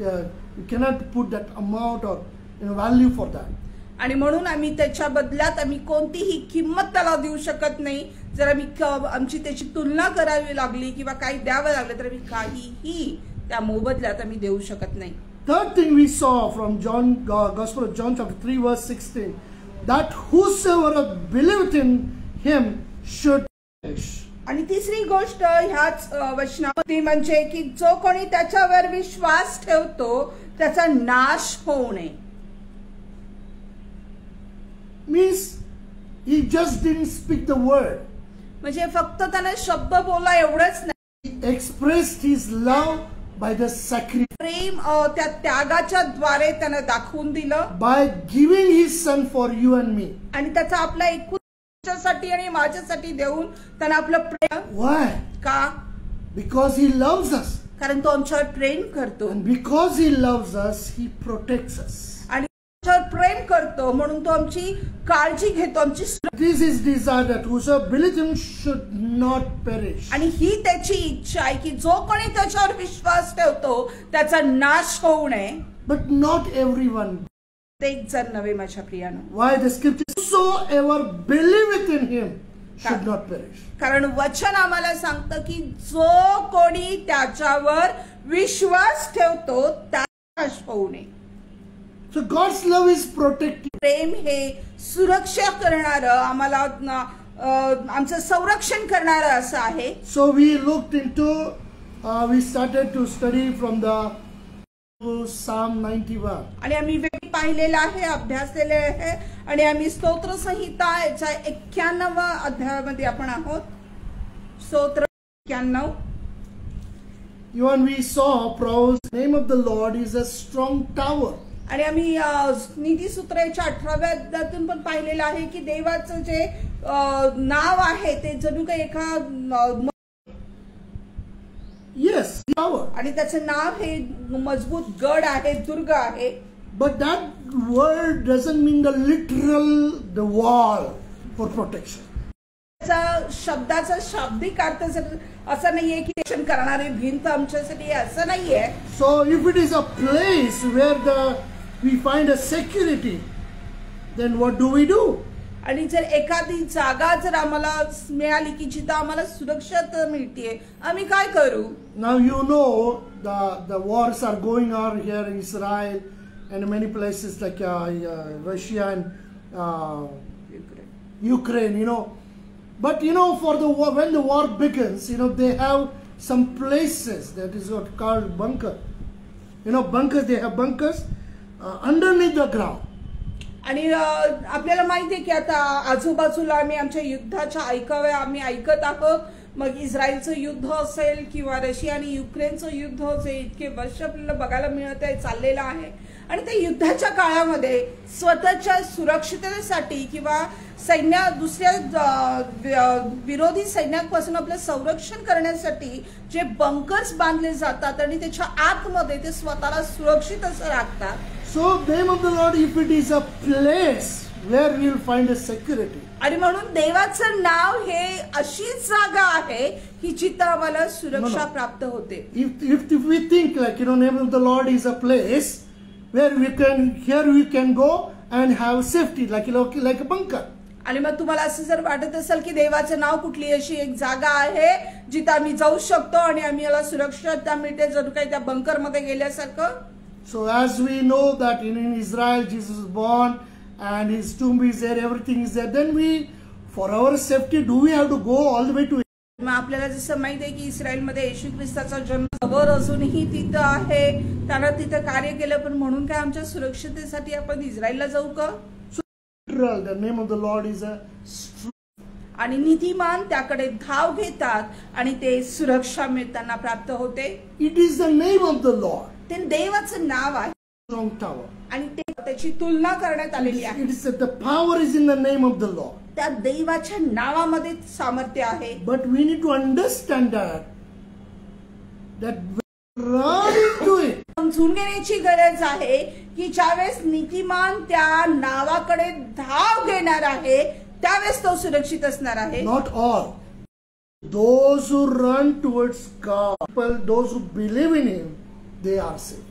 you cannot put that amount or value for that. आणि म्हणून आम्ही त्याच्या बदल्यात आम्ही कोणतीही किंमत त्याला देऊ शकत नाही. जर आमची त्याची तुलना करावी लागली किंवा काही द्यावं लागलं तर आम्ही काहीही त्या मोबदल्यात आम्ही देऊ शकत नाही. Third thing we saw from Gospel of John chapter 3 verse 16, that whosoever believeth in him should perish. आणि तिसरी गोष्ट ह्याच वचनामध्ये म्हणजे की जो कोणी त्याच्यावर विश्वास ठेवतो त्याचा नाश होऊ नये. Means he just didn't speak the word. म्हणजे फक्त त्याने शब्द बोलला एवढंच नाही. He expressed his love by the sacrifice. प्रेम त्या त्यागाच्या द्वारे त्याने दाखवून दिलं. By giving his son for you and me. आणि त्याचा आपला एकूणसाठी आणि माझ्यासाठी देऊन त्याने आपलं प्रेम. Why? का? Because he loves us. कारण तो आमच्यावर प्रेम करतो. And because he loves us, he protects us. प्रेम करतो म्हणून तो आमची काळजी घेतो. आमची This is desire that whosoever believeth him should not perish. आणि ही त्याची इच्छा आहे की जो कोणी त्याच्यावर विश्वास ठेवतो त्याचा नाश होऊ नये. But not everyone. एक जण नव्हे माझ्या प्रियानो. Why the scripture whosoever believeth in him should not perish. कारण वचन आम्हाला सांगतं की जो कोणी त्याच्यावर विश्वास ठेवतो त्याचा नाश होऊ नये. So God's love is protective. प्रेम हे सुरक्षा करणारं आम्हाला आमचं संरक्षण करणारं असं आहे. So we looked into we started to study from the Psalm 91. आणि आम्ही पाहिलेलं आहे, अभ्यासलेले आहे आणि आम्ही स्तोत्र संहिता याच्या 91व्या अध्यायामध्ये आपण आहोत. स्तोत्र 91. Even we saw Proverbs, the name of the Lord is a strong tower. आणि आम्ही नीतिसूत्राच्या 18व्या अध्यायातून पण पाहिलेलं आहे की देवाचं जे नाव आहे ते जणू काही एका tower. आणि त्याचं नाव हे मजबूत गड आहे, दुर्ग आहे. But that word doesn't mean the literal the wall for protection. शब्दाचा शाब्दिक अर्थ असं नाहीये की रक्षण करणारी भिंत आमच्यासाठी असं नाहीये. So if it is a place where we find a security, then what do we do? आणि जर एखादी जागा जर आम्हाला मिळाली की जिथं आम्हाला सुरक्षितता मिळते, आम्ही काय करू? Now you know the wars are going on here in Israel and many places like Russia and Ukraine, you know. But you know, for the war, when the war begins, you know, they have some places that is what called bunker. You know, bunkers. They have bunkers underneath the ground. आणि आपल्याला माहिती आहे की आता आजूबाजूला आम्ही आमच्या युद्धाच्या आम्ही ऐकत आहोत. मग इस्रायलचं युद्ध असेल किंवा रशिया आणि युक्रेनचं युद्ध असेल, इतके वर्ष आपल्याला बघायला मिळत आहे, चाललेलं आहे. आणि त्या युद्धाच्या काळामध्ये स्वतःच्या सुरक्षिततेसाठी किंवा दुसऱ्या विरोधी सैन्यापासून आपलं संरक्षण करण्यासाठी जे बंकर्स बांधले जातात आणि त्याच्या आतमध्ये ते स्वतःला सुरक्षित असं राखतात. So name of the Lord, if it is a place where we will find a security. आणि म्हणून देवाचं नाव हे अशी जागा आहे की जिथं आम्हाला सुरक्षा प्राप्त होते. If we think like, you know, name of the Lord is a place where we can go and have safety like a bunker. आणि मग तुम्हाला असं जर वाटत असेल की देवाचं नाव कुठली अशी एक जागा आहे जिथं आम्ही जाऊ शकतो आणि आम्हाला सुरक्षितता मिळते जणू काही त्या बंकर मध्ये गेल्यासारखं. So as we know that in Israel Jesus was born and his tomb is there, everything is there, then we, for our safety, do we have to go all the way to? मग आपल्याला जसं माहिती आहे की इस्रायलमध्ये येशू ख्रिस्ताचा जन्म खबर अजूनही तिथं आहे, त्यानं तिथं कार्य केलं, पण म्हणून काय आमच्या सुरक्षिततेसाठी आपण इस्रायलला जाऊ का? The name of the Lord is a strong. आणि नीतिमान त्याकडे धाव घेतात आणि ते सुरक्षा मिळताना प्राप्त होते. It is the name of the Lord. ते देवाचं नाव आहे. Strong tower. आणि त्याची तुलना करण्यात आलेली आहे. It is the power is in the name of the Lord. त्या देवाच्या नावामध्ये सामर्थ्य आहे. But we need to understand that run into it. समजून घेण्याची गरज आहे की ज्यावेळेस नीतिमान त्या नावाकडे धाव घेणार आहे त्यावेळेस तो सुरक्षित असणार आहे. Not all. Those who run towards God, those who believe in Him, they are safe.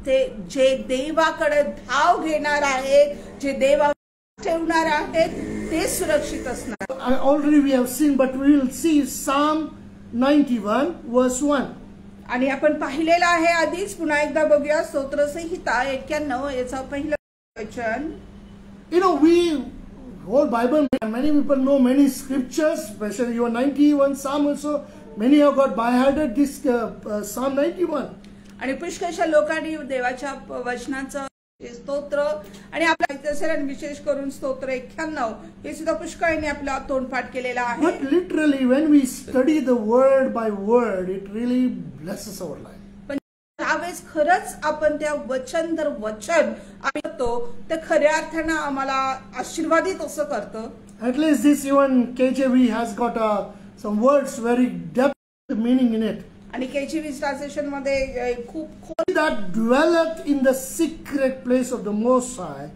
ते जे देवाकडे धाव घेणार आहेत, जे देवा ठेवणार आहेत, ते सुरक्षित असणार. Already we have seen, but we will see Psalm 91 verse 1. आणि आपण पाहिलेलं आहे आधीच. पुन्हा एकदा बघूया. स्तोत्रसंहिता 91 याचा पहिलं वचन. You know, we whole Bible, many people know many scriptures, especially your 91 Psalm also. Many have got by-hearted this Psalm 91. आणि पुष्कळशा लोकांनी देवाच्या वचनाचं स्तोत्र आणि आपल्या असेल, आणि विशेष करून स्तोत्र 91 हे सुद्धा पुष्कळांनी आपला तोंडपाठ केलेला आहे. But literally when we study the word by word, it really blesses our life. पण त्यावेळेस खरंच आपण त्या वचन दर वचन ऐकतो, ते खऱ्या अर्थानं आम्हाला आशीर्वादित असं करतं. At least this even KJV has got some words very depth meaning in it. आणि KJV ट्रान्सलेशन मध्ये खूप He that dwelleth in the secret place of the Most High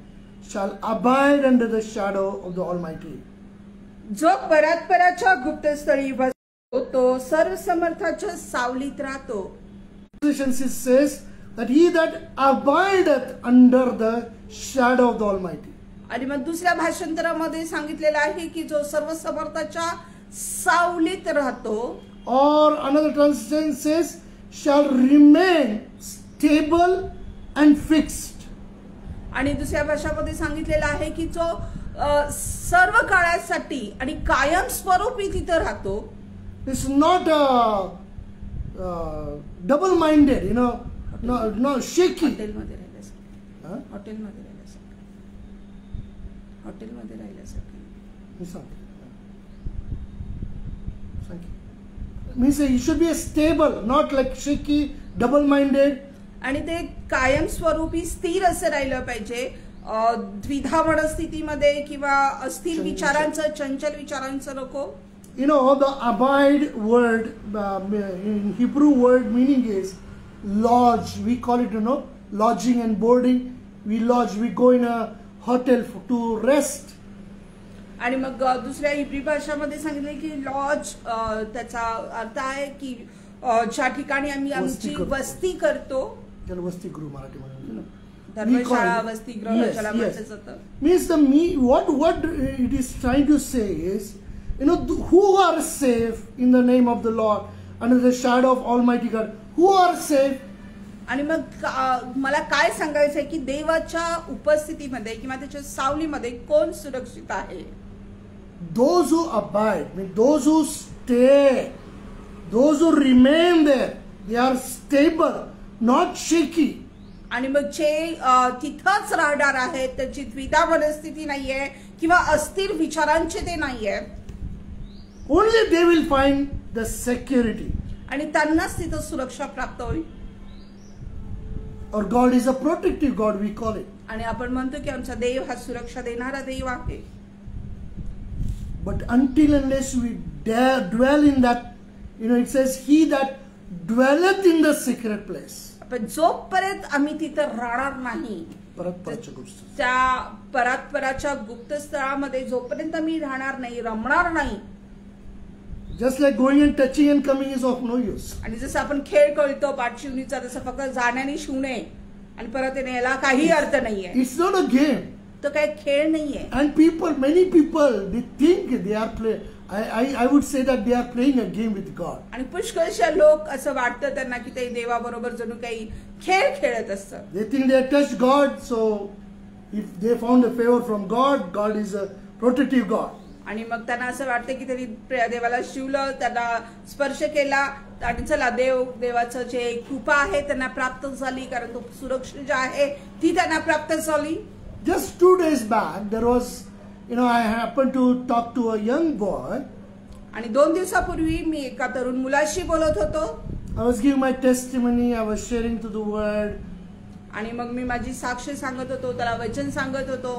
shall abide under the shadow of the Almighty. जो परात्पराच्या गुप्तस्थळी वसतो, तो सर्वसमर्थाच्या सावलीत राहतो. Translation says that he that abideth under the shadow of the Almighty. आणि मग दुसऱ्या भाषांतरामध्ये सांगितलेलं आहे की जो सर्वसमर्थाच्या सावलीत राहतो. Or another translation says shall remain stable and fixed. आणि दुसऱ्या भाषामध्ये सांगितलेलं आहे की जो सर्व काळासाठी आणि कायम स्वरूपी तिथे राहतो. It's not double-minded, you know, no shaky. हॉटेलमध्ये राहिल्यासारखं. हॉटेलमध्ये राहिल्यासारखं. हॉटेलमध्ये राहिल्यासारखं. Means you should be stable, not like shaky, double-minded. आणि ते कायम स्वरूपी स्थिर असं राहिलं पाहिजे. द्विधा मनस्थितीमध्ये किंवा अस्थिर विचारांचं, चंचल विचारांचं नको. You know, the abide word in Hebrew word meaning is lodge. We call it, you know, lodging and boarding. We lodge, we go in a hotel to rest. आणि मग दुसऱ्या इब्री भाषामध्ये सांगितले की लॉज, त्याचा अर्थ आहे की ज्या ठिकाणी आम्ही आमची वस्ती करतो. वसतिगृह मराठीमध्ये धर्मशाळा, वसतिगृह ज्याला म्हटलं जातं. Means what it is trying to say is, you know, who are safe in the name of the Lord under the shadow of Almighty God. Who are safe? आणि मग मला काय सांगायचं आहे की देवाच्या उपस्थितीमध्ये किंवा त्याच्या सावलीमध्ये कोण सुरक्षित आहे. Those who abide, mean those who stay, those who remain there, they are stable, not shaky. आणि मग जे तिथंच राहणार आहेत, त्याची द्विधा मनस्थिती नाहीये किंवा अस्थिर विचारांचे ते नाहीये. Only they will find the security. आणि त्यांनाच तिथं सुरक्षा प्राप्त होईल. Or God is a protective God, we call it. आणि आपण म्हणतो की आमचा देव हा सुरक्षा देणारा देव आहे. But until unless we dare dwell in that, you know, it says he that dwelleth in the secret place. पण जोपर्यंत आम्ही तिथं राहणार नाही, त्या परात्पराच्या गुप्तस्थळामध्ये जोपर्यंत आम्ही राहणार नाही, रमणार नाही. Just like going and touching and coming is of no use. आणि जसं आपण खेळ खेळतो पाठशिवणीचा, तसं फक्त जाण्याने शिवणे आणि परत येणे याला काही अर्थ नाहीये. It's not a game. तो काही खेळ नाहीये. And many people, they think they are playing. I would say that they are playing a game with God. आणि पुष्कळशा लोक असं वाटतं त्यांना की ते देवाबरोबर जणू काही खेळ खेळत असतात. They think they have touched God, so if they found a favor from God, God is a protective God. आणि मग त्यांना असं वाटतं की त्यांनी देवाला शिवलं, त्यांना स्पर्श केला आणि चला देवाचं जे कृपा आहे त्यांना प्राप्त झाली, कारण तो सुरक्षा जी आहे ती त्यांना प्राप्त झाली. Just 2 days back, there was, you know, I happened to talk to a young boy. आणि 2 दिवसापूर्वी मी एका तरुण मुलाशी बोलत होतो. I was giving my testimony, I was sharing to the word. आणि मग मी माझी साक्ष सांगत होतो, त्याला वचन सांगत होतो.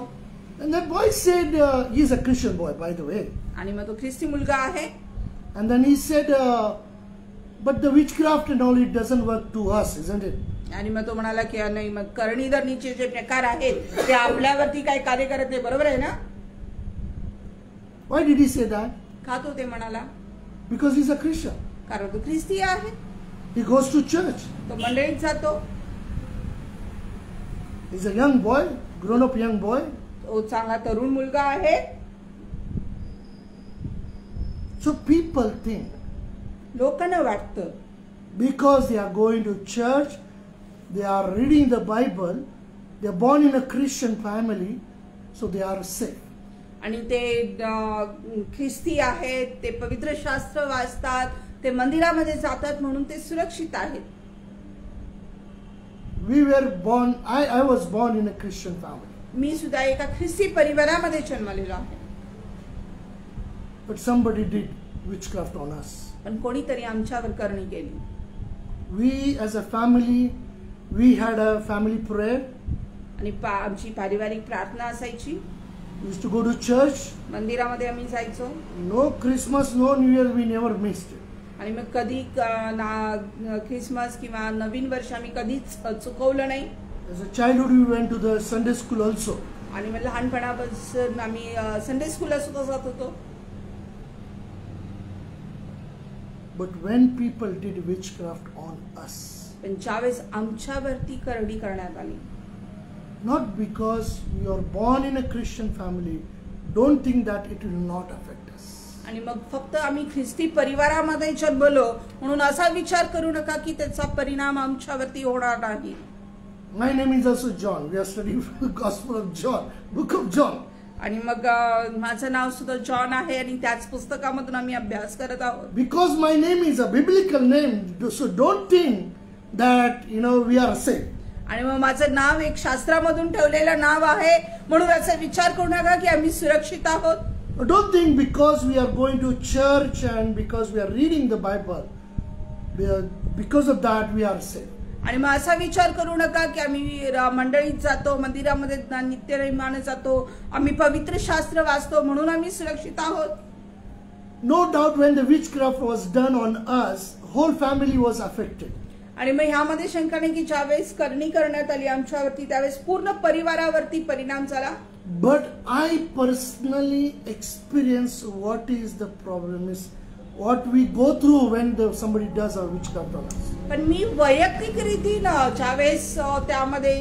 And that boy said, he's a Christian boy, by the way. आणि मग तो ख्रिस्ती मुलगा आहे. And then he said, but the witchcraft and all, it doesn't work to us, isn't it? आणि मग तो म्हणाला की नाही, मग करणीधरणीचे जे प्रकार आहेत ते आपल्यावरती काय कार्य करत नाही, बरोबर आहे ना? Why did he say that? का तो ते म्हणाला? Because he's a Christian. कारण तो ख्रिस्ती आहे. He goes to church. तो मंडळीत जातो. He's a young boy, grown-up young boy. तो चांगला तरुण मुलगा आहे. So people think लोकांना वाटतं because they are going to church, they are reading the Bible, they are born in a Christian family, so they are safe. आणि ते ख्रिस्ती आहेत, ते पवित्र शास्त्र वाचतात, ते मंदिरामध्ये जातात म्हणून ते सुरक्षित आहेत. We were born, I was born in a Christian family. मी सुद्धा एका ख्रिस्ती परिवारामध्ये जन्मलेलो आहे. But somebody did witchcraft on us. पण कोणीतरी आमच्यावर करणी केली. We as a family, we had a family prayer. आणि आमची पारिवारिक प्रार्थना असायची. We used to go to church. मंदिरामध्ये आम्ही जायचो. No Christmas, no New Year, we never missed it. आणि मग कधी ख्रिसमस किंवा नवीन वर्ष आम्ही कधीच चुकवलं नाही. As a childhood, we went to the Sunday school also. आणि मग लहानपणापासून आम्ही संडे स्कूलला सुद्धा जात होतो. But when people did witchcraft on us, पण ज्यावेळेस आमच्यावरती करणी करण्यात आली, not because we are born in a Christian family, don't think that it will not affect us. आणि मग फक्त आम्ही ख्रिस्ती परिवारामध्ये जन्मलो म्हणून असा विचार करू नका की त्याचा परिणाम आमच्यावरती होणार नाही. My name is also John. We are studying the Gospel of John, Book of John. आणि मग माझं नाव सुद्धा जॉन आहे आणि त्याच पुस्तकामधून आम्ही अभ्यास करत आहोत. Because my name is a biblical name, so don't think that we are safe. आणि मग माझं नाव एक शास्त्रामधून ठेवलेलं नाव आहे म्हणून असा विचार करू नका की आम्ही सुरक्षित आहोत. Don't think because we are going to church and because we are reading the Bible, because of that we are safe. आणि मग असा विचार करू नका की आम्ही मंडळीत जातो, मंदिरामध्ये नित्यनेमाने जातो, आम्ही पवित्र शास्त्र वाचतो म्हणून आम्ही सुरक्षित आहोत. No doubt when the witchcraft was done on us, whole family was affected. आणि मग ह्यामध्ये शंका नाही की ज्यावेळेस करणी करण्यात आली आमच्यावरती त्यावेळेस पूर्ण परिवारावरती परिणाम झाला. But I personally experience what is the problem is what we go through when somebody does a witchcraft on us. पण मी वैयक्तिक रीतीनं ज्यावेळेस त्यामध्ये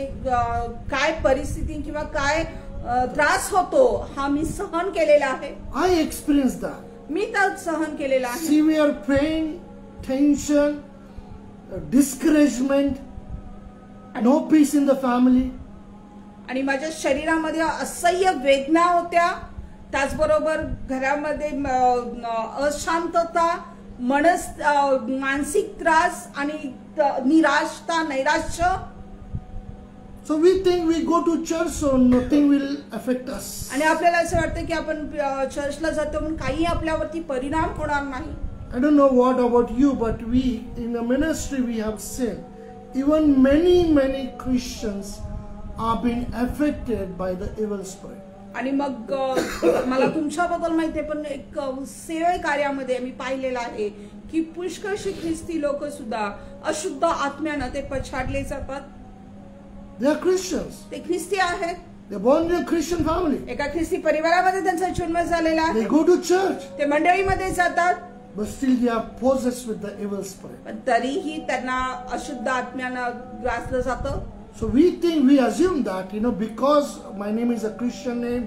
काय परिस्थिती किंवा काय त्रास होतो हा मी सहन केलेला आहे. I experienced that. मी तर सहन केलेला आहे. Severe pain, tension, discouragement, no peace in the family. आणि माझ्या शरीरामध्ये असह्य वेदना होत्या, त्याचबरोबर घरामध्ये अशांतता, मानसिक त्रास आणि निराशता, नैराश्य. So we think we go to church so nothing will affect us. आणि आपल्याला असं वाटतं की आपण चर्चला जातो म्हणून काही आपल्यावरती परिणाम होणार नाही. I don't know what about you, but we in the ministry we have seen even many Christians are being affected by the evil spirit. आणि मग मला तुमच्याबद्दल माहिती आहे पण एक सेवा कार्यामध्ये मी पाहिलेलं आहे की पुष्कळशी ख्रिस्ती लोक सुद्धा अशुद्ध आत्म्याने ते पछाडले जातात. They are Christians. ते ख्रिस्ती आहेत. They are born in a Christian family. एका ख्रिस्ती परिवारामध्ये त्यांचा जन्म झालेला आहे. They go to church. ते मंडळीमध्ये जातात. But still they are possessed with the evil spirit. पण तरीही त्यांना अशुद्ध आत्म्याने ग्रासलं जातं. So we assume that, because my name is a Christian name,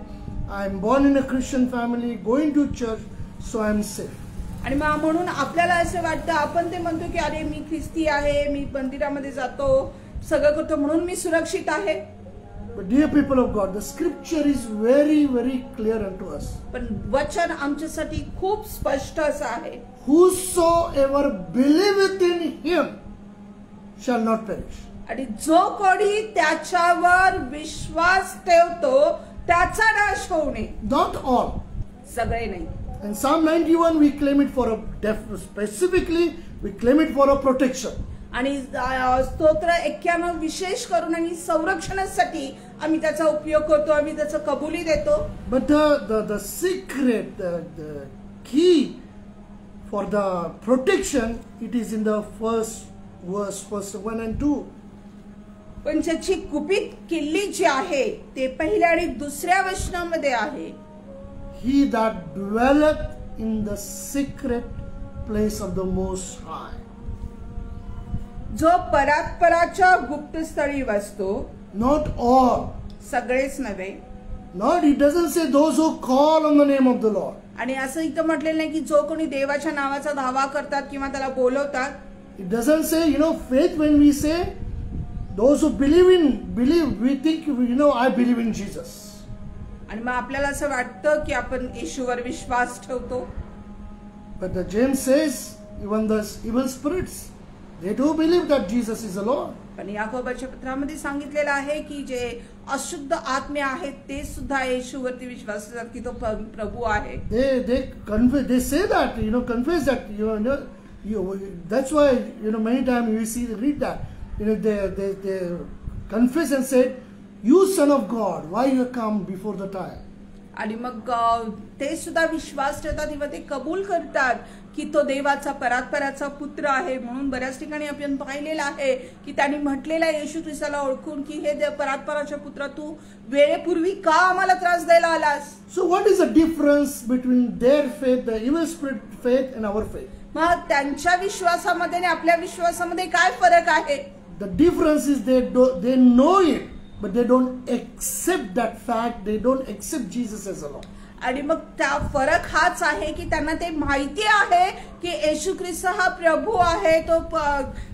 I am born in a Christian family, going to church, so I am safe. आणि मग म्हणून आपल्याला असं वाटतं, आपण ते म्हणतो की अरे मी ख्रिस्ती आहे, मी मंदिरामध्ये जातो, सगळं करतो म्हणून मी सुरक्षित आहे. But dear people of God, the scripture is very clear unto us. पण वचन आमच्यासाठी खूप स्पष्ट असं आहे. Whosoever believeth in him shall not perish. आणि जो कोणी त्याच्यावर विश्वास ठेवतो त्याचा नाश होऊ नये. Not all. सगळे नाही. In Psalm 91 we claim it for specifically we claim it for a protection. आणि स्तोत्र 91 विशेष करून आणि संरक्षणासाठी आम्ही त्याचा उपयोग करतो, आम्ही त्याचा कबुली देतो. But the secret, the key for the protection, it is in the first verse, verse 1 and 2. पण त्याची गुपित किल्ली जी आहे ते पहिल्या आणि दुसऱ्या वचनामध्ये आहे. He that dwelleth in the secret place of the Most High. जो परात्पराच्या गुप्तस्थळी वसतो, not all. सगळेच नव्हे. Not, it doesn't say those who call on the name of the Lord. आणि असं इथं म्हटलेलं नाही की जो कोणी देवाच्या नावाचा धावा करतात किंवा त्याला बोलवतात. It doesn't say, faith when we say, those who believe, we think, I believe in Jesus. आणि मग आपल्याला असं वाटतं की आपण येशूवर विश्वास ठेवतो. But the James says, even the evil spirits, they do believe that Jesus is the Lord. पण याकोबाच्या पत्रामध्ये सांगितलेलं आहे की जे अशुद्ध आत्मे आहेत ते सुद्धा येशूवरती विश्वास ठेवतात की तो प्रभू आहे. They confess, they say that, confess that, that's why, many times we read that, they confess and say, you son of God, why you come before the time? आणि मग ते सुद्धा विश्वास ठेवतात किंवा ते कबूल करतात की तो देवाचा परात्पराचा पुत्र आहे. म्हणून बऱ्याच ठिकाणी आपण पाहिलेलं आहे की त्यांनी म्हटलेलं आहे येशू ख्रिस्ताला ओळखून की हे परात्पराचा पुत्र तू वेळेपूर्वी का आम्हाला त्रास द्यायला आलास. So what is the difference between their faith, the evil spirit faith, and our faith? मग त्यांच्या विश्वासामध्ये आणि आपल्या विश्वासामध्ये काय फरक आहे. The difference is they know it, but they don't accept that fact. They don't accept Jesus as the Lord. आणि मग त्या फरक हाच आहे की त्यांना ते माहिती आहे की येशू ख्रिस्त हा प्रभू आहे, तो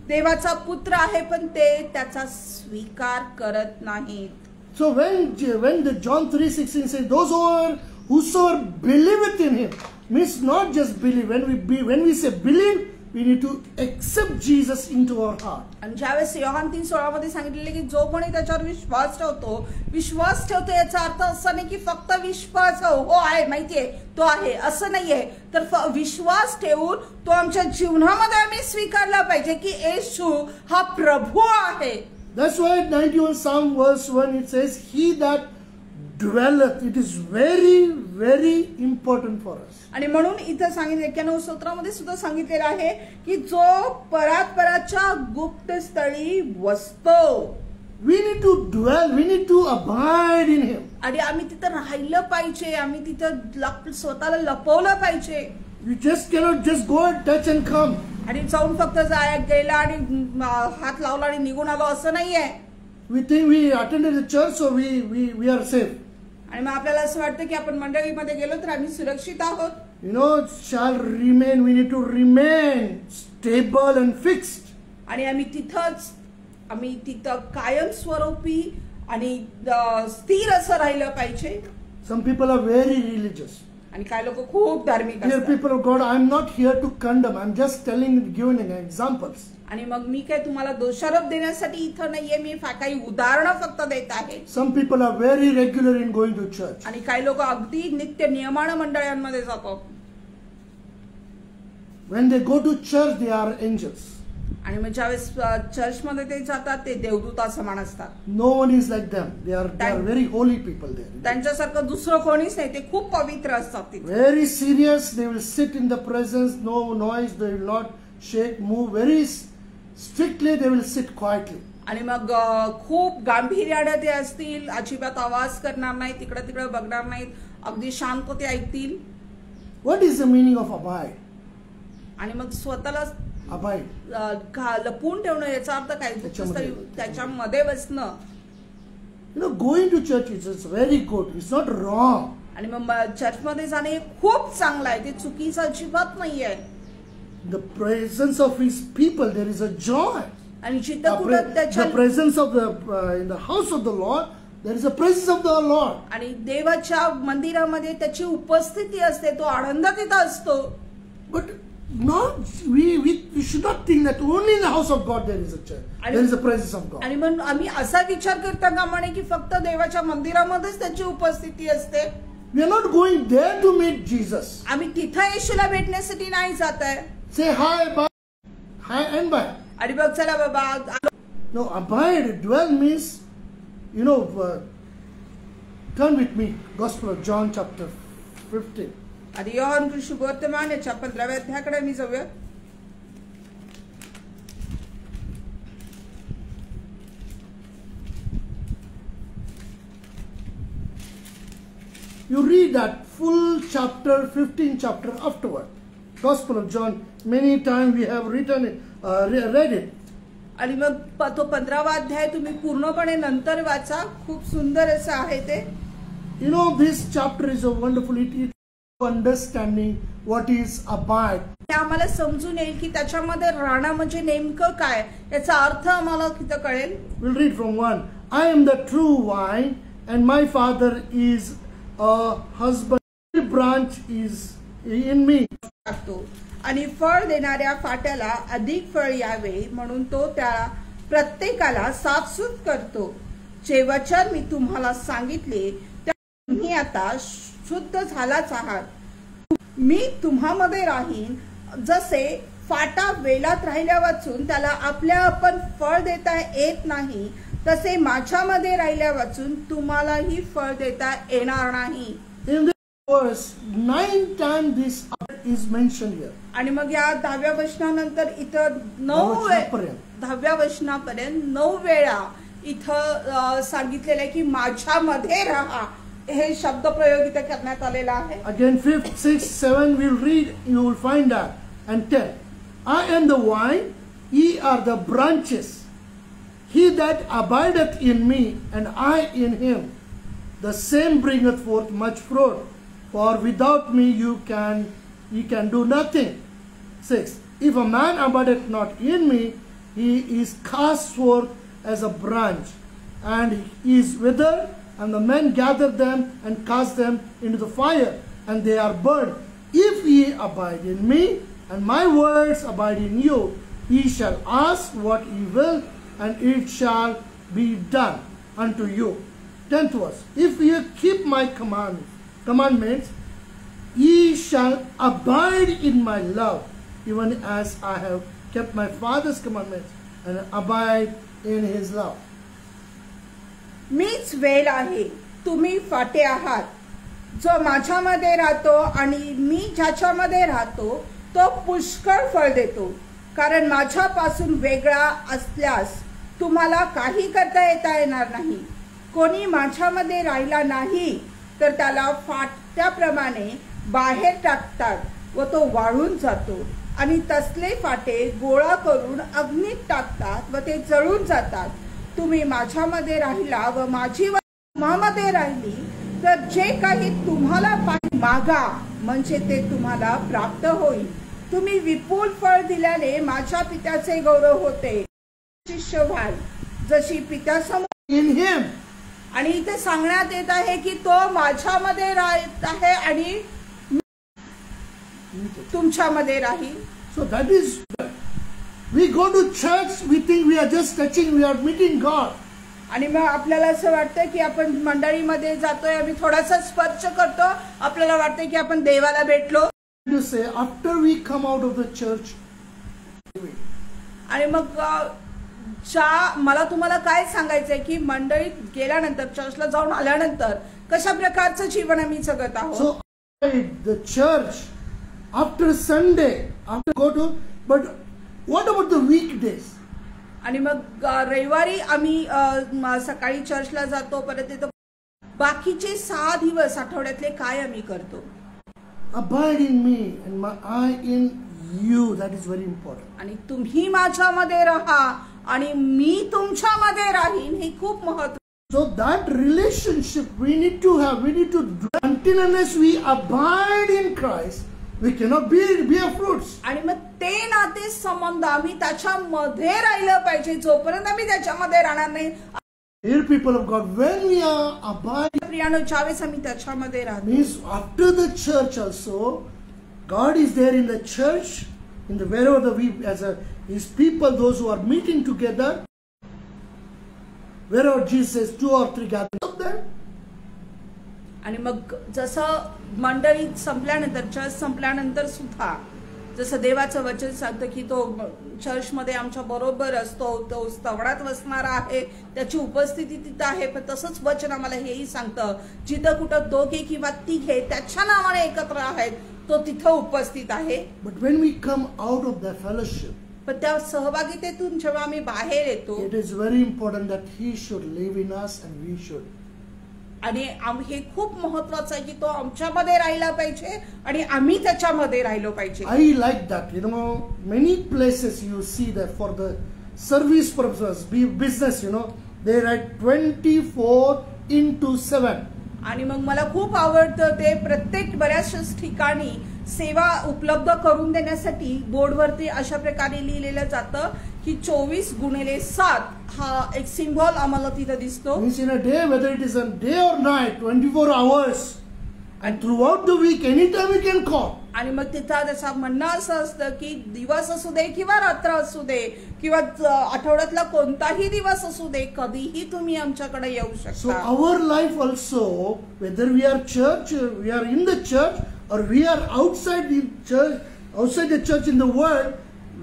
देवाचा पुत्र आहे, पण ते त्याचा स्वीकार करत नाहीत. So when the John 3:16 says, whosoever believeth in him, means not just believe. When we say believe, we need to accept Jesus into our heart. आणि ज्यावेळेस योहान 3:16 मध्ये सांगितलेले की जो कोणी त्याच्यावर विश्वास ठेवतो याचा अर्थ असा नाही की फक्त विश्वास हो आहे माहितीये तो आहे असं नाहीये, तर विश्वास ठेवून तो आमच्या जीवनामध्ये आम्ही स्वीकारला पाहिजे की येशू हा प्रभू आहे. That's why 91 Psalm verse 1 it says, he that dwelleth. It is very, very important for us. आणि म्हणून इथं सांगितले 91 स्तोत्रामध्ये सुद्धा सांगितलेलं आहे की जो परात्पराच्या गुप्त स्थळी वसतो. We need to dwell, we need to abide in him. आणि आम्ही तिथं राहिलं पाहिजे, आम्ही तिथं स्वतःला लपवलं पाहिजे. You just cannot just go and touch and come. आणि जाऊन फक्त गेला आणि हात लावला आणि निघून आलो असं नाहीये. We think we attended the church so we are safe. आणि मग आपल्याला असं वाटतं की आपण मंडळीमध्ये गेलो तर आम्ही सुरक्षित आहोत. Shall remain, we need to remain stable and fixed. आणि आम्ही तिथं कायम स्वरूपी आणि स्थिर असं राहिलं पाहिजे. Some people are very religious. आणि काही लोक खूप धार्मिक Dear असतात. people of God, I am not here to condemn. I am just giving examples. आणि मग मी काय तुम्हाला दोषारोप देण्यासाठी इथं नाहीये, मी काही उदाहरणं फक्त देत आहे. Some people are very regular in going to church. आणि काही लोक अगदी नित्य नियमानं मंडळांमध्ये जातात. When they go to church, they are angels. आणि मग ज्यावेळेस चर्चमध्ये ते जातात ते देवदूता समान असतात. No one is like them. They are very holy people there. त्यांच्यासारखं दुसरं कोणीच नाही, ते खूप पवित्र असतात तिथे. Very serious. They will sit in the presence, no noise. They will not shake, move. Very strictly they will sit quietly. आणि मग खूप गांभीर्याने ते असतील, अजिबात आवाज करणार नाहीत, तिकडे तिकडे बघणार नाहीत, अगदी शांत ते ऐकतील. What is the meaning of abide? आणि मग स्वतःला abide लपून ठेवणं याचा अर्थ काय? त्याच्यामध्ये बसणं. Going to church is very good. It's not wrong. आणि मग चर्चमध्ये जाणे खूप चांगलं आहे, ते चुकीचं अजिबात नाहीये. The presence of his people, there is a joy. आणि जिथं कुठं त्याच्या the presence of in the house of the Lord, there is a presence of the Lord. आणि देवाच्या मंदिरामध्ये त्याची उपस्थिती असते, तो आनंद तिथं असतो. But we should not think that only in the house of God there is a church. There is a presence of God. आणि मग आम्ही असा विचार करता कामा नये की फक्त देवाच्या मंदिरामध्येच त्याची उपस्थिती असते. We are not going there to meet Jesus. आम्ही तिथं येशूला भेटण्यासाठी नाही जात आहे. Say hi, bye. Hi and bye. आणि बघ चला बाबा. No, abide, dwell means, turn with me, Gospel of John chapter 15. आधी योहान शुभवर्तमान याच्या 15व्या अध्यायाकडे मी जाऊया. You read that full chapter, 15th chapter afterward. Gospel of John, many times we have read it. आणि मग तो 15वा अध्याय तुम्ही पूर्णपणे नंतर वाचा, खूप सुंदर असं आहे ते. You know, this chapter is a wonderful understanding what is abide. ते आम्हाला समजून येईल की त्याच्यामध्ये राहणं म्हणजे नेमकं काय, याचा अर्थ आम्हाला तिथं कळेल. We'll read from 1. I am the true vine, and my Father is a husband. Every branch is in me. आणि फळ देणाऱ्या फाट्याला अधिक फळ यावे म्हणून तो त्या प्रत्येकाला साफसूफ करतो. जे वचन मी तुम्हाला सांगितले तुम्ही आता शुद्ध झालाच आहात. मी तुम्हामध्ये राहीन, जसे फाटा वेलात राहिल्या वाचून त्याला आपल्या आपण फळ देता येत नाही, तसे माझ्यामध्ये राहिल्या वाचून तुम्हालाही फळ देता येणार नाही. In this verse, 9 times this is mentioned here. आणि मग या 10व्या वचनानंतर इथं 10व्या वचनापर्यंत 9 वेळा इथं सांगितलेलं आहे की माझ्यामध्ये राहा, हे शब्द प्रयोग इथे करण्यात आलेला आहे. Again 5th, 6th, 7th we'll read, you will find that. And 10. I am the vine, ye are the branches. He that abideth in me, and I in him, the same bringeth forth much fruit. For without me ye can do nothing. 6. If a man abideth not in me, he is cast forth as a branch, and is withered, and the men gather them and cast them into the fire, and they are burned. If ye abide in me, and my words abide in you, ye shall ask what ye will, and it shall be done unto you. 10th verse. If ye keep my commandments, ye shall abide in my love, even as I have kept my Father's commandments, and abide in his love. मीच वेल आहे, तुम्ही फाटे आहात. जो माझ्यामध्ये राहतो आणि मी ज्याच्यामध्ये राहतो तो पुष्कळ फळ देतो, कारण माझ्यापासून वेगळा असल्यास तुम्हाला काही करता येणार नाही. कोणी माझ्यामध्ये राहिला नाही तर त्याला फाट्याप्रमाणे बाहेर टाकतात व तो वाळून जातो, आणि तसले फाटे गोळा करून अग्नीत टाकतात व ते जळून जातात. तुम्ही माझ्यामध्ये राहिला व माझी तुम्हामध्ये राहिली तर जे काही तुम्हाला मागा म्हणजे ते तुम्हाला प्राप्त होईल. तुम्ही विपुल फळ दिल्याने माझ्या पित्याचे गौरव होते. शिष्य व्हाल जशी पित्यासमोर In him. आणि इथे सांगण्यात येत आहे की तो माझ्यामध्ये राहत आहे आणि तुमच्यामध्ये राहील. So that is, we go to church, we think we are just touching, we are meeting God. आणि मग आपल्याला असं वाटतं की आपण मंडळीमध्ये जातोय, आम्ही थोडासा स्पर्श करतो, आपल्याला वाटतं की आपण देवाला भेटलो. You say after we come out of the church. आणि मग मला तुम्हाला काय सांगायचंय की मंडळीत गेल्यानंतर, चर्चला जाऊन आल्यानंतर कशा प्रकारचं जीवन आम्ही जगत आहोत. So the church after Sunday, after go to, but what about the weekdays? आणि मग रविवारी आम्ही सकाळी चर्चला जातो, परत येतो. बाकीचे 6 दिवस आठवड्यातले काय आम्ही करतो? Abide in me and I in you. That is very important. आणि तुम्ही माझ्यामध्ये राहा आणि मी तुमच्यामध्ये राहीन, हे खूप महत्त्वाचं. So that relationship we need to have. We need to, until unless we abide in Christ, we cannot bear fruits. आणि मग ते नाते संबंध आम्ही त्याच्यामध्ये राहिलं पाहिजे. जोपर्यंत आम्ही त्याच्यामध्ये राहणार नाही. Dear people of God, when we are abiding, प्रियानो, ज्यावेळेस आम्ही त्याच्यामध्ये राहतो, means after the church also, God is there in the church, in the wherever we as His people, those who are meeting together, wherever Jesus says 2 or 3 gather up there. आणि मग जसं मंडळी संपल्यानंतर, church संपल्यानंतर सुद्धा जसं देवाचं वचन सांगतं की तो चर्चमध्ये आमच्या बरोबर असतो, तो स्तवनात बसणारा आहे, त्याची उपस्थिती तिथं आहे. पण तसंच वचन आम्हाला हेही सांगतं, जिथं कुठं 2 किंवा 3 त्याच्या नावाने एकत्र आहेत, तो तिथं उपस्थित आहे. But when we come out of the fellowship, पण त्या सहभागितेतून जेव्हा आम्ही बाहेर येतो, it is very important that He should live in us and we should. आणि हे खूप महत्वाचं आहे की तो आमच्यामध्ये राहिला पाहिजे आणि आम्ही त्याच्यामध्ये राहिलो पाहिजे. I like that. You know, many places you see that for the service purposes, business, they write 24/7. आणि मग मला खूप आवडतं ते प्रत्येक बऱ्याचशाच ठिकाणी सेवा उपलब्ध करून देण्यासाठी बोर्डवरती अशा प्रकारे लिहिलेलं जातं की 24/7 हा एक सिम्बॉल आम्हाला तिथं दिसतो. Means in a day, whether it is a day or night, 24 hours, and throughout the week, anytime you can call. आणि मग तिथं त्याचं म्हणणं असं असतं की दिवस असू दे किंवा रात्र असू दे किंवा आठवड्यातला कोणताही दिवस असू दे, कधीही तुम्ही आमच्याकडे येऊ So शकता. our life also, whether we are in the church or we are outside the church in the world,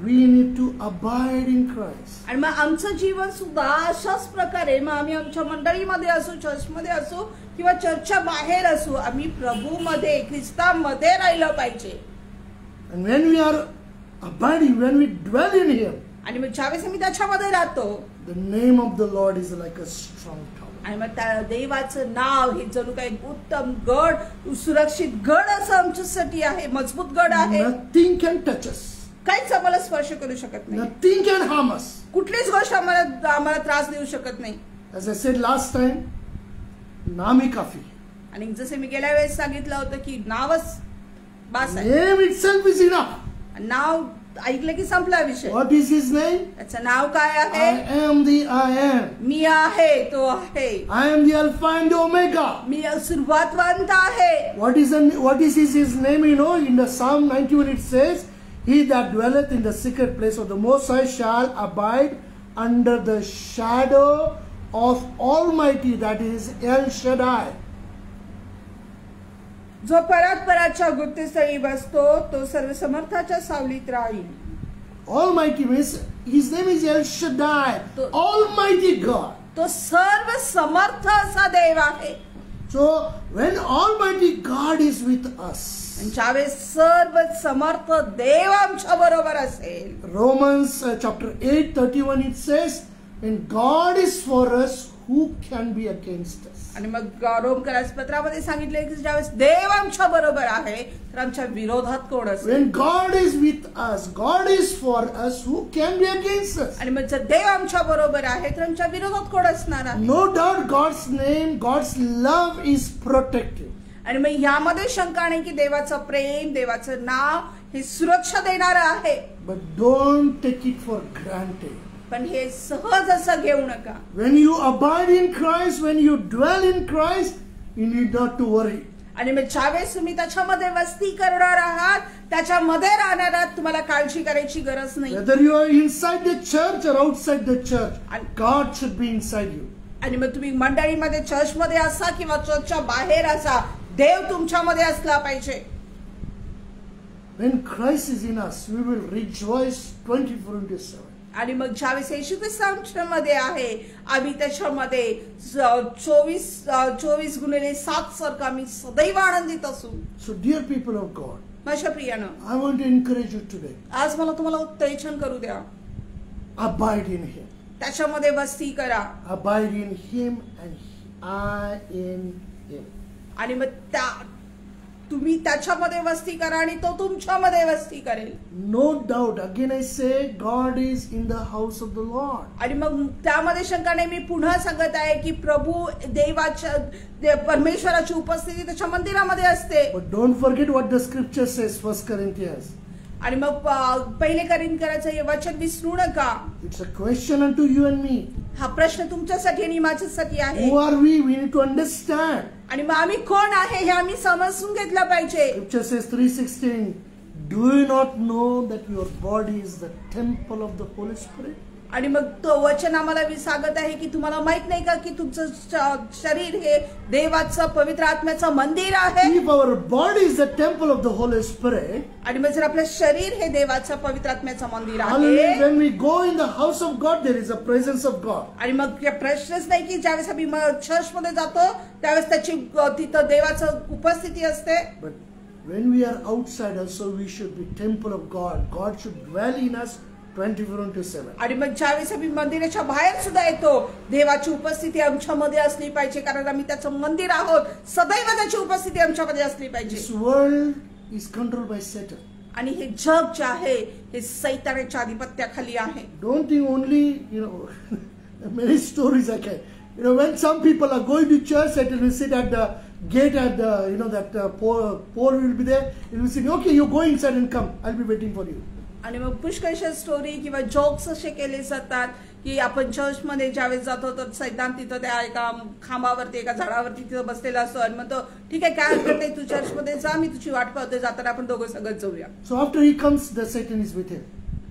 we need to abide in Christ. आणि मग आमचं जीवन सुद्धा अशाच प्रकारे मग आम्ही आमच्या मंडळीमध्ये असू, चर्चमध्ये असू किंवा चर्चच्या बाहेर असू, आम्ही प्रभूमध्ये ख्रिस्तामध्ये राहिलं पाहिजे. And when we are abiding, when we dwell in Him, आणि मग ज्यावेळेस आम्ही त्याच्यामध्ये राहतो, the name of the Lord is like a strong tower. आणि मग त्या देवाचं नाव हे जणू काही उत्तम गड, सुरक्षित गड असं आमच्यासाठी आहे, मजबूत गड आहे. Nothing can touch us. काहीच आम्हाला स्पर्श करू शकत नाही. Nothing can harm us. कुठलीच गोष्ट आम्हाला त्रास देऊ शकत नाही. As I said last time, नाम ही काफी. आणि जसे मी गेल्या वेळेस सांगितलं होतं की नावच बास आहे. Name itself is enough. नाव ऐकलं की संपला विषय. What is His name? त्याचं नाव काय आहे? I am the I am. मी आहे, तो आहे. I am the Alpha and the Omega. मी सुरुवातवंत आहे. What is His name? In the Psalm 91 it says, "He that dwelleth in the secret place of the Most High shall abide under the shadow of Almighty." That is El Shaddai. जो परात्पराच्या गुप्तस्थळी बसतो तो सर्वसमर्थाच्या सावलीत राहील. Almighty means His name is El Shaddai, Almighty God. तो सर्व समर्थ असा देव आहे. So when Almighty God is with us, ज्यावेळेस सर्व समर्थ देव आमच्या बरोबर असेल. Romans chapter 8:31 it says, "When God is for us, who can be against us?" आणि मग रोमकरास पत्रामध्ये सांगितले की ज्यावेळेस देव आमच्या बरोबर आहे तर आमच्या विरोधात कोण असेल. When God is with us, God is for us, who can be against us? आणि मग जर देव आमच्या बरोबर आहे तर आमच्या विरोधात कोण असणार आहे. No doubt God's name, God's love is protective. आणि मग यामध्ये शंका नाही की देवाचं प्रेम, देवाचं नाव हे सुरक्षा देणारं आहे. But don't take it for granted. पण हे सहज असं घेऊ नका. When you abide in Christ, when you dwell in Christ, you need not to worry. आणि मग ज्यावेळेस तुम्ही त्याच्यामध्ये वस्ती करणार आहात, त्याच्यामध्ये राहणार आहात, तुम्हाला काळजी करायची गरज नाही. Whether you are inside the church or outside the church, God should be inside you. आणि मग तुम्ही मंडळीमध्ये चर्चमध्ये असा किंवा चर्चच्या बाहेर असा, देव तुमच्यामध्ये असला पाहिजे. When Christ is in us, we will rejoice 24/7. आणि मग ज्यावेळेस येशू ख्रिस्त आमच्यामध्ये आहे, आम्ही त्याच्यामध्ये 24/7 सारखं आम्ही सदैव आनंदित असू. So dear people of God, माझ्या प्रियानं, I want to encourage you today. आज मला तुम्हाला उत्तेजन करू द्या. Abide in Him. त्याच्यामध्ये वस्ती करा. Abide in Him and I in Him. आणि मग तुम्ही त्याच्यामध्ये वस्ती करा आणि तो तुमच्यामध्ये वस्ती करेल. No doubt, again I say, God is in the house of the Lord. आणि मग त्यामध्ये शंका नाही. मी पुन्हा सांगत आहे की प्रभू देवाच्या परमेश्वराची उपस्थिती त्याच्या मंदिरामध्ये असते. But don't forget what the scripture says, 1 Corinthians. आणि मग पहिले कोरिंथीयरांचं हे वचन विसरू नका. It's a question unto you and me. हा प्रश्न तुमच्यासाठी आणि माझ्यासाठी आहे. Who are we? We need to understand. आणि मग आम्ही कोण आहे हे आम्ही समजून घेतलं पाहिजे. Scripture says 3:16, "Do you not know that your body is the temple of the Holy Spirit?" आणि मग तो वचन आम्हाला सांगत आहे की तुम्हाला माहित नाही का की तुमचं शरीर हे देवाचं पवित्र आत्म्याचं मंदिर आहे. If our body is the temple of the Holy Spirit, आणि मग जर आपलं शरीर हे देवाचं पवित्र आत्म्याचं मंदिर hallelujah, आहे, when we go in the house of God, there is a presence of God. आणि मग प्रश्नच नाही की ज्यावेळेस आम्ही चर्चमध्ये जातो त्यावेळेस त्याची तिथं देवाचं उपस्थिती असते. But when we are outside also, we should be temple of God. God should dwell in us 24/7. आणि मग ज्यावेळेस आम्ही मंदिराच्या बाहेर सुद्धा येतो, देवाची उपस्थिती आमच्यामध्ये असली पाहिजे, कारण आम्ही त्याचं मंदिर आहोत. सदैव त्याची उपस्थिती आमच्यामध्ये असली पाहिजे. This world is controlled by Satan. आणि हे जग जे आहे हे सैतानाच्या अधिपत्याखाली आहे. Don't think only, many stories I can. When some people are going to church, Satan will sit at the gate at the, that Paul will be there. He will say, okay, you're going, Satan, come. I'll be waiting for you. आणि मग पुष्कळशा story किंवा jokes असे केले जातात की आपण चर्चमध्ये ज्यावेळेस जातो तर सैतान तिथं त्या एका खांबावरती एका झाडावरती तिथं बसलेला असतो आणि म्हणतो ठीक आहे काय हरकत नाही तू चर्चमध्ये जा मी तुझी वाट पाहतोय जाताना आपण दोघं सगळं जाऊया. So after he comes, the Satan is with him.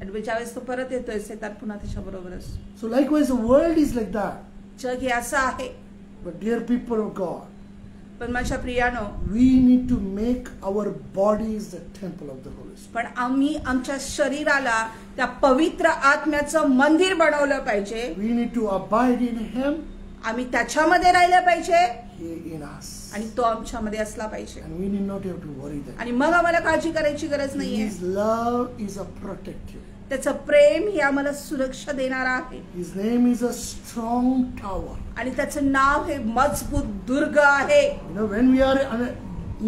आणि ज्यावेळेस तो परत येतोय सैतान पुन्हा त्याच्या बरोबरच. So likewise the world is like that. जग हे असं आहे. But dear people of God, पण माझ्या प्रियानो we need to make our bodies the temple of the Holy Spirit. पण आम्ही आमच्या शरीराला त्या पवित्र आत्म्याचं मंदिर बनवलं पाहिजे. We need to abide in Him. आम्ही त्याच्यामध्ये राहिलं पाहिजे. He in us. आणि तो आमच्यामध्ये असला पाहिजे. And we need not have to worry that. आणि मग आम्हाला काळजी करायची गरज नाहीये. His love is a protective. त्याचं प्रेम हे आम्हाला सुरक्षा देणार आहे. His name is a strong tower. आणि त्याचं नाव हे मजबूत दुर्ग आहे. When we are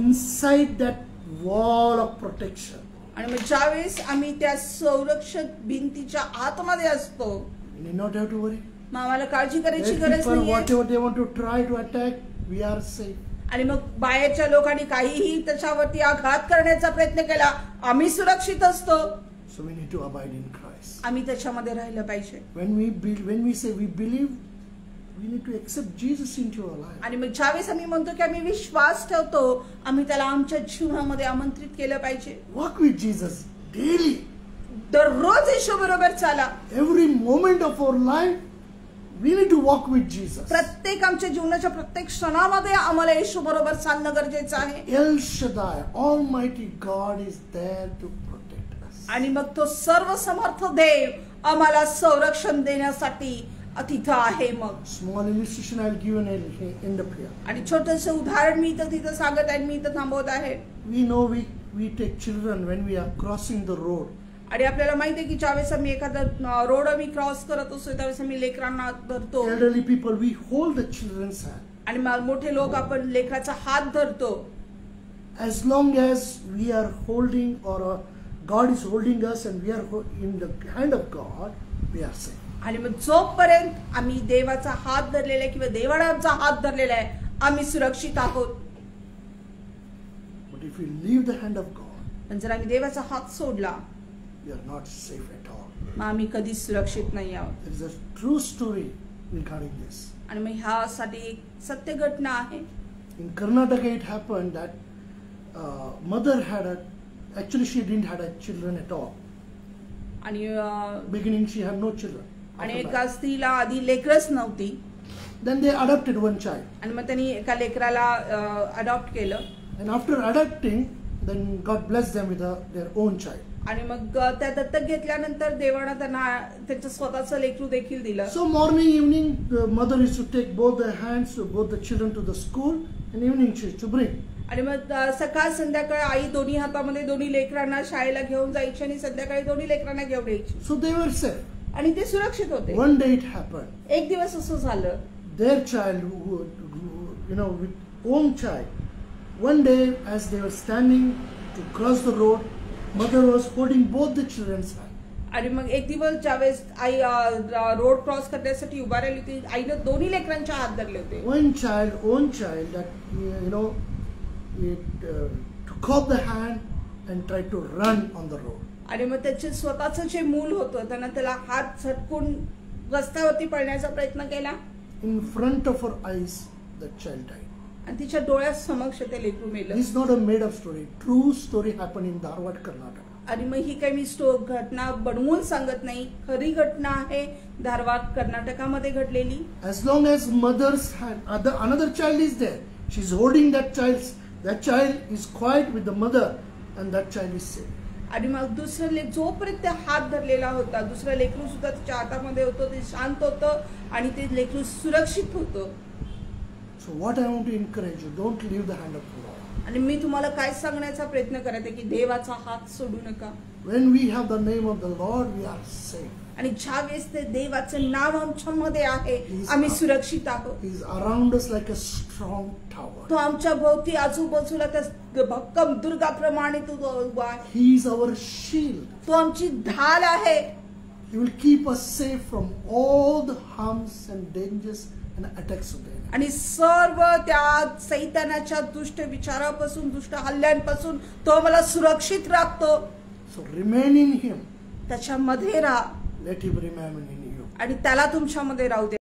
inside that wall of protection. आणि मग ज्यावेळेस आम्ही त्या संरक्षक भिंतीच्या आतमध्ये असतो we need not have to worry. मग आम्हाला काळजी करायची Let गरज people नाहीये. whatever they want to try to attack, we are safe. आणि मग बाहेरच्या लोकांनी काहीही त्याच्यावरती आघात करण्याचा प्रयत्न केला आम्ही सुरक्षित असतो. So we need to abide in Christ. आम्ही त्याच्यामध्ये राहिलं पाहिजे. When we say we believe, we need to accept Jesus into our life. आणि मग ज्यावेळेस आम्ही म्हणतो की आम्ही विश्वास ठेवतो आम्ही त्याला आमच्या जीवनामध्ये आमंत्रित केलं पाहिजे. Walk with Jesus daily. दररोज येशू बरोबर चाला. Every moment of our life, we need to walk with Jesus. प्रत्येक आमच्या जीवनाच्या प्रत्येक क्षणामध्ये आम्हाला येशू बरोबर चालणं गरजेचं आहे. El Shaddai, Almighty God is there to protect us. आणि मग तो सर्व समर्थ देव आम्हाला संरक्षण देण्यासाठी तिथं आहे. मग Small illustration I'll give in the end of here. आणि छोटंसं उदाहरण मी तर तिथं सांगत आहे मी इथं थांबवत आहे. We know we take children when we are crossing the road. आणि आपल्याला माहिती आहे की ज्यावेळेस आम्ही एखादा रोड आम्ही क्रॉस करत असतो त्यावेळेस आम्ही लेकरांना धरतो. Elderly people, we hold the children's hand. आणि मोठे लोक आपण लेकराचा हात धरतो. As long as we are holding or God is holding us and we are in the hand of God, we are safe. आणि मग जोपर्यंत आम्ही देवाचा हात धरलेला आहे किंवा देवाने आमचा हात धरलेला आहे आम्ही सुरक्षित आहोत. But if we leave the hand of God, पण जर आम्ही देवाचा हात सोडला we are not safe at all. मग आम्ही कधीच सुरक्षित नाही आहोत. There is a true story regarding this. आणि मग ह्यासाठी एक सत्य घटना आहे. In Karnataka it happened that mother actually she didn't have children at all. आणि Beginning she had no children. आणि एका स्त्रीला आधी लेकरच नव्हती. Then they adopted one child. आणि मग त्यांनी एका लेकराला अडॉप्ट केलं. And after adopting, then God blessed them with their own child. आणि मग त्या दत्तक घेतल्यानंतर देवानं त्यांना त्यांचं स्वतःचं लेकरू देखील दिलं. So morning, evening, the mother used to take both their hands, both the children to the school, and evening she used to bring. आणि मग सकाळ संध्याकाळ आई दोन्ही हातामध्ये दोन्ही लेकरांना शाळेला घेऊन जायची आणि संध्याकाळी दोन्ही लेकरांना घेऊन यायची. So they were safe. आणि ते सुरक्षित होते. One day it happened. एक दिवस असं झालं. Their child, with own child, one day as they were standing to cross the road, mother was holding both the children's hand. आणि मग एक दिवस ज्यावेळेस आई रोड क्रॉस करण्यासाठी उभा राहिली होती आईनं दोन्ही लेकरांच्या हात धरले होते. One child, own child, that it took off the hand and tried to run on the road. आणि मग त्याचे स्वतःचं जे मूल होतं त्यानं त्याला हात झटकून रस्त्यावरती पळण्याचा प्रयत्न केला. In front of her eyes, the child died. आणि तिच्या डोळ्यासमक्ष ते लेकरू मेलं. This is not a made up story. True story happened in Dharwad, Karnataka. आणि मग ही काही मी घटना बनवून सांगत नाही खरी घटना आहे धारवाड कर्नाटकामध्ये घडलेली. As long as mother's hand, another child is there. She's holding that child. That child is quiet with the mother, and that child is safe. आणि मग दुसरं जोपर्यंत हात धरलेला होता दुसरं लेकरू सुद्धा तिच्या हातामध्ये होतं ते शांत होतं आणि ते लेकरू सुरक्षित होतं. So what I want to encourage you, don't leave the hand of God. आणि मी तुम्हाला काय सांगण्याचा प्रयत्न करते की देवाचा हात सोडू नका. When we have the name of the Lord, we are safe. आणि ज्यावेळेस ते देवाचं नाव आमच्यामध्ये आहे आम्ही सुरक्षित आहोत. He's around us like a strong tower. तो आमच्या भोवती आजूबाजूला त्या भक्कम दुर्गाप्रमाणे तो उभा आहे. He is our shield. तो आमची ढाल आहे. He will keep us safe from all the harms and dangers and attacks of the enemy. आणि सर्व त्या सैतानाच्या दुष्ट विचारापासून दुष्ट हल्ल्यांपासून तो आम्हाला सुरक्षित राखतो. So remain in Him. त्याच्यामध्ये राहा Let Him remain in you. आणि त्याला तुमच्यामध्ये राहू दे.